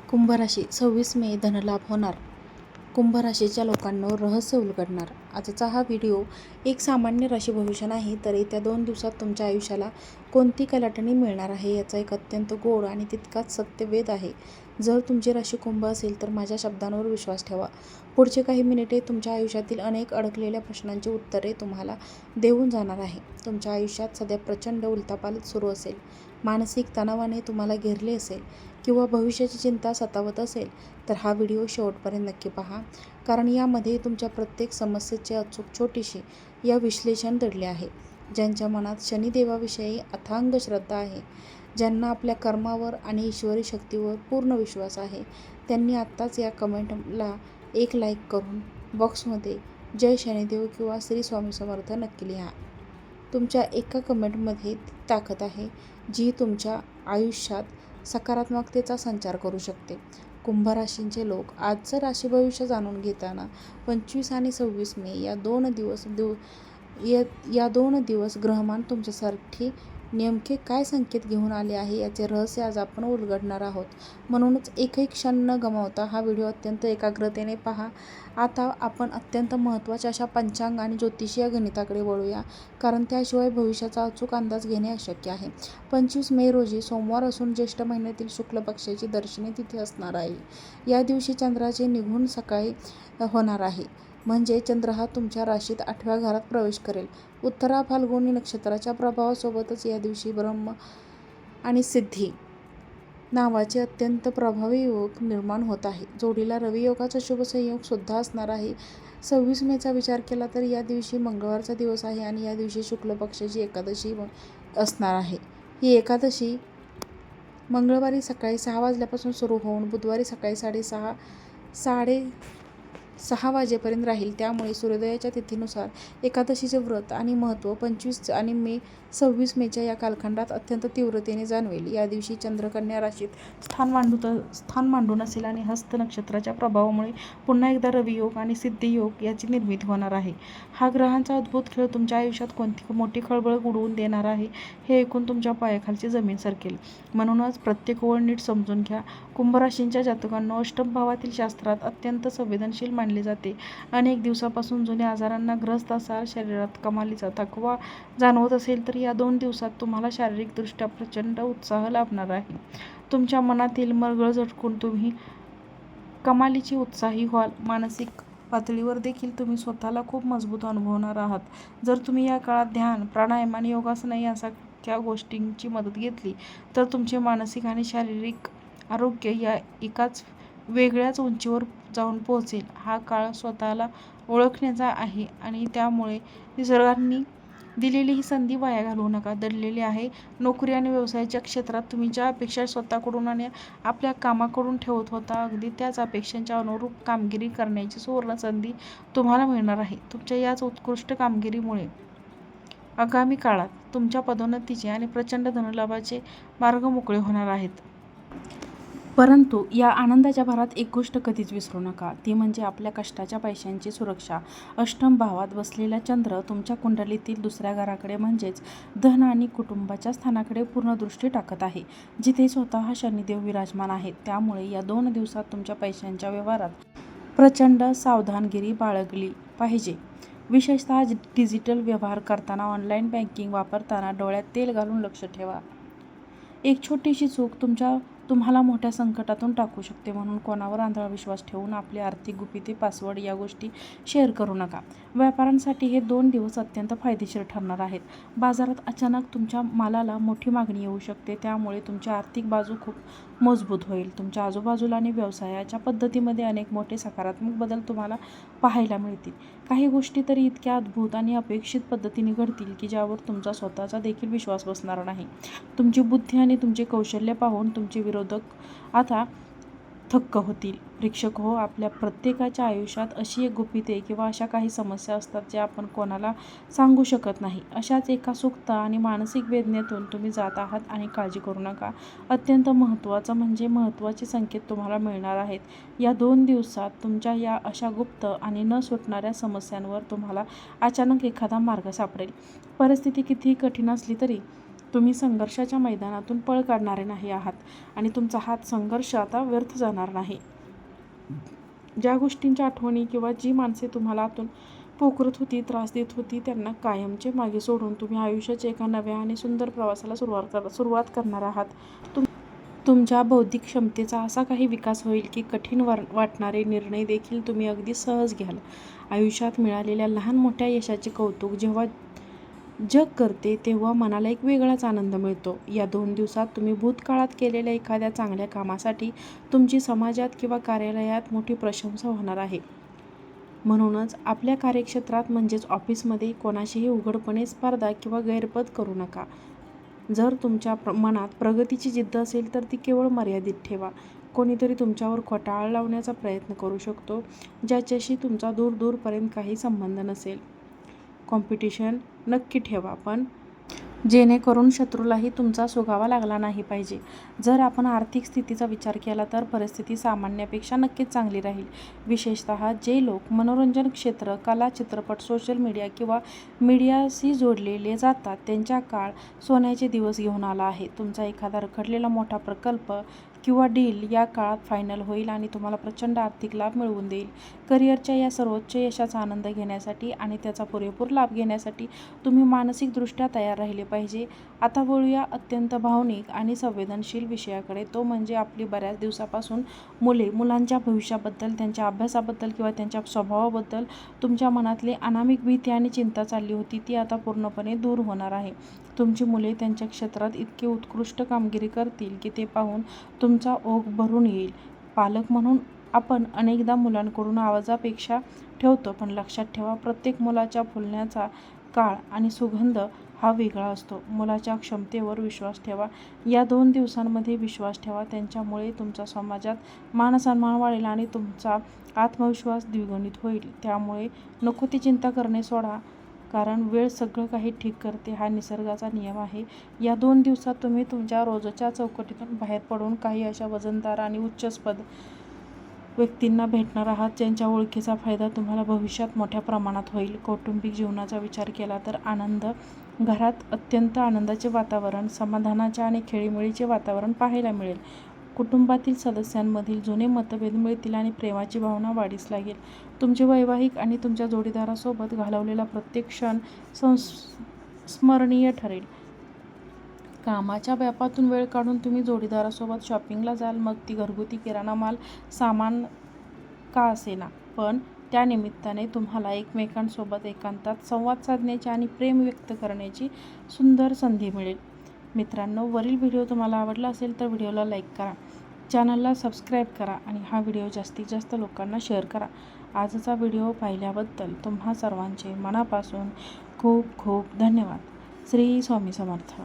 कुंभराशी 26 मे धनलाभ होणार. कुंभ राशीच्या लोकांवर रहस्य उलगडणार. आजचा हा व्हिडिओ एक सामान्य राशी भविष्य नाही, तर येत्या 2 दिवसात तुमच्या आयुष्याला कोणती कलाटणी मिळणार आहे याचा एक अत्यंत गोड आणि तितकाच सत्य वेध आहे. जर तुमची राशी कुंभ असेल तर माझ्या शब्दांवर विश्वास ठेवा. पुढचे काही मिनिटे तुमच्या आयुष्यातील अनेक अडकलेल्या प्रश्नांची उत्तरे तुम्हाला देऊन जाणार आहे. तुमच्या आयुष्यात सध्या प्रचंड उलथापालथ सुरू असेल, मानसिक तणावाने तुम्हाला घेरले असेल किंवा भविष्याची चिंता सतावत असेल तर हा व्हिडिओ शेवटपर्यंत नक्की पहा, कारण यामध्ये तुमच्या प्रत्येक समस्येची अचूक छोटीशी या विश्लेषण दडले आहे. ज्यांच्या मनात शनिदेवाविषयी अथांग श्रद्धा आहे, ज्यांना आपल्या कर्मावर आणि ईश्वरी शक्तीवर पूर्ण विश्वास आहे, त्यांनी आत्ताच या कमेंटला एक लाईक करून बॉक्समध्ये जय शनिदेव किंवा श्री स्वामी समर्थ नक्की लिहा. तुमच्या एका कमेंटमध्ये ती ताकद आहे जी तुमच्या आयुष्यात सकारात्मकतेचा संचार करू शकते. कुंभ राशींचे लोक आजचं राशी भविष्य जाणून घेताना 25 आणि 26 मे या दोन दिवस ग्रहमान तुमच्यासाठी नेमके काय संकेत घेऊन आले आहे याचे रहस्य आज आपण उलगडणार आहोत. म्हणूनच एकही क्षण न गमावता हा व्हिडिओ अत्यंत एकाग्रतेने पहा. आता आपण अत्यंत महत्त्वाच्या अशा पंचांग आणि ज्योतिषीय गणिताकडे वळूया, कारण त्याशिवाय भविष्याचा अचूक अंदाज घेणे अशक्य आहे. 25 मे रोजी सोमवार असून ज्येष्ठ महिन्यातील शुक्ल पक्षाची दर्शनी तिथी असणार आहे. या दिवशी चंद्राचे निघून सकाळी होणार आहे, म्हणजे चंद्र हा तुमच्या राशीत 8व्या घरात प्रवेश करेल. उत्तरा फाल्गुनी नक्षत्राच्या प्रभावासोबतच या दिवशी ब्रह्म आणि सिद्धी नावाचे अत्यंत प्रभावी योग निर्माण होत आहे. जोडीला रवी योगाचा शुभ संयोग सुद्धा असणार आहे. 26 मेचा विचार केला तर या दिवशी मंगळवारचा दिवस आहे आणि या दिवशी शुक्ल पक्षाची एकादशी असणार आहे. ही एकादशी मंगळवारी सकाळी 6 वाजल्यापासून सुरू होऊन बुधवारी सकाळी 6:30 वाजेपर्यंत राहील. त्यामुळे सूर्योदयाच्या तिथीनुसार एकादशीचे व्रत आणि महत्त्व 25 आणि 26 मेच्या या कालखंडात अत्यंत तीव्रतेने जाणवेल. या दिवशी चंद्र कन्या राशीत स्थान मांडून असेल आणि हस्त नक्षत्राच्या प्रभावामुळे पुन्हा एकदा रवियोग आणि सिद्धियोग याची निर्मिती होणार आहे. हा ग्रहांचा अद्भुत खेळ तुमच्या आयुष्यात कोणती मोठी खळबळ उडवून देणार आहे हे ऐकून तुमच्या पायाखालची जमीन सरकेल. म्हणूनच प्रत्येक ओळ नीट समजून घ्या. कुंभ राशींच्या जातकांना अष्टम भावातील शास्त्रात अत्यंत संवेदनशील मानले जाते. अनेक दिवसापासून जुन्या आजारांना ग्रस्त असाल, शरीरात कमालीचा थकवा जाणवत असेल तर या 2 दिवसात तुम्हाला शारीरिकदृष्ट्या प्रचंड उत्साह लाभणार आहे. तुमच्या मनातील मरगळ झटकून तुम्ही कमालीची उत्साही व्हाल. मानसिक पातळीवर देखील तुम्ही स्वतःला खूप मजबूत अनुभवणार आहात. जर तुम्ही या काळात ध्यान, प्राणायाम आणि योगासन यासारख्या गोष्टींची मदत घेतली तर तुमचे मानसिक आणि शारीरिक आरोग्य या एकाच वेगळ्याच उंचीवर जाऊन पोहोचेल. हा काळ स्वतःला ओळखण्याचा आहे आणि त्यामुळे निसर्गाने दिलेली ही संधी वाया घालवू नका. दडलेली आहे. नोकरी आणि व्यवसायाच्या क्षेत्रात तुम्ही ज्या अपेक्षा स्वतःकडून आणि आपल्या कामाकडून ठेवत होता, अगदी त्याच अपेक्षांच्या अनुरूप कामगिरी करण्याची सुवर्ण संधी तुम्हाला मिळणार आहे. तुमच्या याच उत्कृष्ट कामगिरीमुळे आगामी काळात तुमच्या पदोन्नतीचे आणि प्रचंड धनलाभाचे मार्ग मोकळे होणार आहेत. परंतु या आनंदाच्या भरात एक गोष्ट कधीच विसरू नका, ती म्हणजे आपल्या कष्टाच्या पैशांची सुरक्षा. अष्टम भावात बसलेला चंद्र तुमच्या कुंडलीतील 2ऱ्या घराकडे म्हणजेच धन आणि कुटुंबाच्या स्थानाकडे पूर्ण दृष्टी टाकत आहे, जिथे स्वतः शनिदेव विराजमान आहेत. त्यामुळे या 2 दिवसात तुमच्या पैशांच्या व्यवहारात प्रचंड सावधानगिरी बाळगली पाहिजे. विशेषतः डिजिटल व्यवहार करताना, ऑनलाईन बँकिंग वापरताना डोळ्यात तेल घालून लक्ष ठेवा. एक छोटीशी चूक तुम्हाला मोठ्या संकटातून टाकू शकते. म्हणून कोणावर आंधळा विश्वास ठेवून आपली आर्थिक गुपिते, पासवर्ड या गोष्टी शेअर करू नका. व्यापाऱ्यांसाठी हे 2 दिवस अत्यंत फायदेशीर ठरणार आहेत. बाजारात अचानक तुमच्या मालाला मोठी मागणी येऊ शकते, त्यामुळे तुमची आर्थिक बाजू खूप मजबूत होईल. तुमच्या आजूबाजूला आणि व्यवसायाच्या पद्धतीमध्ये अनेक मोठे सकारात्मक बदल तुम्हाला पाहायला मिळतील. काही गोष्टी तरी इतक्या अद्भुत आणि अपेक्षित पद्धतीने घडतील की ज्यावर तुमचा स्वतःचा देखील विश्वास बसणार नाही. तुमची बुद्धी आणि तुमचे कौशल्य पाहून तुमचे विरोधक आता थक्क होतील. प्रेक्षक हो, आपल्या प्रत्येकाच्या आयुष्यात अशी एक गुपिते किंवा अशा काही समस्या असतात ज्या आपण कोणाला सांगू शकत नाही. अशाच एका सुप्त आणि मानसिक वेदनेतून तुम्ही जात आहात आणि काळजी करू नका. अत्यंत महत्त्वाचं म्हणजे महत्त्वाचे संकेत तुम्हाला मिळणार आहेत. या 2 दिवसात तुमच्या या अशा गुप्त आणि न सुटणाऱ्या समस्यांवर तुम्हाला अचानक एखादा मार्ग सापडेल. परिस्थिती कितीही कठीण असली तरी तुम्ही संघर्षाच्या मैदानातून पळ काढणारे नाही आहात आणि तुमचा हात संघर्ष आता व्यर्थ जाणार नाही. ज्या गोष्टींच्या आठवणी किंवा जी माणसे तुम्हाला आतून पोखरत होती, त्रास देत होती, त्यांना कायमचे मागे सोडून तुम्ही आयुष्याच्या एका नव्या आणि सुंदर प्रवासाला सुरुवात करणार आहात. तुमच्या बौद्धिक क्षमतेचा असा काही विकास होईल की कठीण वाटणारे निर्णय देखील तुम्ही अगदी सहज घ्याल. आयुष्यात मिळालेल्या लहान मोठ्या यशाचे कौतुक जेव्हा जग करते तेव्हा मनाला एक वेगळाच आनंद मिळतो. या 2 दिवसात तुम्ही भूतकाळात केलेल्या एखाद्या चांगल्या कामासाठी तुमची समाजात किंवा कार्यालयात मोठी प्रशंसा होणार आहे. म्हणूनच आपल्या कार्यक्षेत्रात म्हणजेच ऑफिसमध्ये कोणाशीही उघडपणे स्पर्धा किंवा गैरपद करू नका. जर तुमच्या मनात प्रगतीची जिद्द असेल तर ती केवळ मर्यादित ठेवा. कोणीतरी तुमच्यावर खोटा आळ लावण्याचा प्रयत्न करू शकतो, ज्याच्याशी तुमचा दूरपर्यंत काही संबंध नसेल. कॉम्पिटिशन नक्की ठेवा, पण जेणेकरून शत्रूलाही तुमचा सुगावा लागला नाही पाहिजे. जर आपण आर्थिक स्थितीचा विचार केला तर परिस्थिती सामान्यापेक्षा नक्कीच चांगली राहील. विशेषतः जे लोक मनोरंजन क्षेत्र, कला, चित्रपट, सोशल मीडिया किंवा मीडियाशी जोडलेले जातात त्यांच्या काळ सोन्याचे दिवस घेऊन आला आहे. तुमचा एखादा रखडलेला मोठा प्रकल्प किंवा डील या काळात फायनल होईल आणि तुम्हाला प्रचंड आर्थिक लाभ मिळवून देईल. करिअरच्या या सर्वोच्च यशाचा आनंद घेण्यासाठी आणि त्याचा पुरेपूर लाभ घेण्यासाठी तुम्ही मानसिकदृष्ट्या तयार राहिले पाहिजे. आता वळूया अत्यंत भावनिक आणि संवेदनशील विषयाकडे, तो म्हणजे आपली बऱ्याच दिवसापासून मुलांच्या भविष्याबद्दल, त्यांच्या अभ्यासाबद्दल किंवा त्यांच्या स्वभावाबद्दल तुमच्या मनातली अनामिक भीती आणि चिंता चालली होती, ती आता पूर्णपणे दूर होणार आहे. तुमची मुले त्यांच्या क्षेत्रात इतके उत्कृष्ट कामगिरी करतील की ते पाहून तुमचा ओघ भरून येईल. पालक म्हणून आपण अनेकदा मुलांकडून आवाजापेक्षा ठेवतो, पण लक्षात ठेवा, प्रत्येक मुलाच्या फुलण्याचा काळ आणि सुगंध हा वेगळा असतो. मुलाच्या क्षमतेवर विश्वास ठेवा. या 2 दिवसांमध्ये विश्वास ठेवा. त्यांच्यामुळे तुमचा समाजात मानसन्मान वाढेल आणि तुमचा आत्मविश्वास द्विगुणित होईल. त्यामुळे नको ती चिंता करणे सोडा, कारण वेळ सगळं काही ठीक करते, हा निसर्गाचा नियम आहे. या 2 दिवसात तुम्ही तुमच्या रोजच्या चौकटीतून बाहेर पडून काही अशा वजनदार आणि उच्चपद व्यक्तींना भेटणार आहात ज्यांच्या ओळखीचा फायदा तुम्हाला भविष्यात मोठ्या प्रमाणात होईल. कौटुंबिक जीवनाचा विचार केला तर घरात अत्यंत आनंदाचे वातावरण, समाधानाचे आणि खेळीमेळीचे वातावरण पाहायला मिळेल. कुटुंबातील सदस्यांमधील जुने मतभेद मिळतील आणि प्रेमाची भावना वाढीस लागेल. तुमचे वैवाहिक आणि तुमच्या जोडीदारासोबत घालवलेला प्रत्येक क्षण स्मरणीय ठरेल. कामाच्या व्यापातून वेळ काढून तुम्ही जोडीदारासोबत शॉपिंगला जाल, मग ती घरगुती किराणा माल सामान का असेना, पण त्या निमित्ताने तुम्हाला एकमेकांसोबत एकांतात संवाद साधण्याची आणि प्रेम व्यक्त करण्याची सुंदर संधी मिळेल. मित्रांनो, वरील व्हिडिओ तुम्हाला आवडला असेल तर व्हिडिओला लाईक करा, चॅनलला सबस्क्राईब करा आणि हा व्हिडिओ जास्तीत जास्त लोकांना शेअर करा. आजचा व्हिडिओ पाहिल्याबद्दल तुम्हा सर्वांचे मनापासून खूप खूप धन्यवाद. श्री स्वामी समर्थ.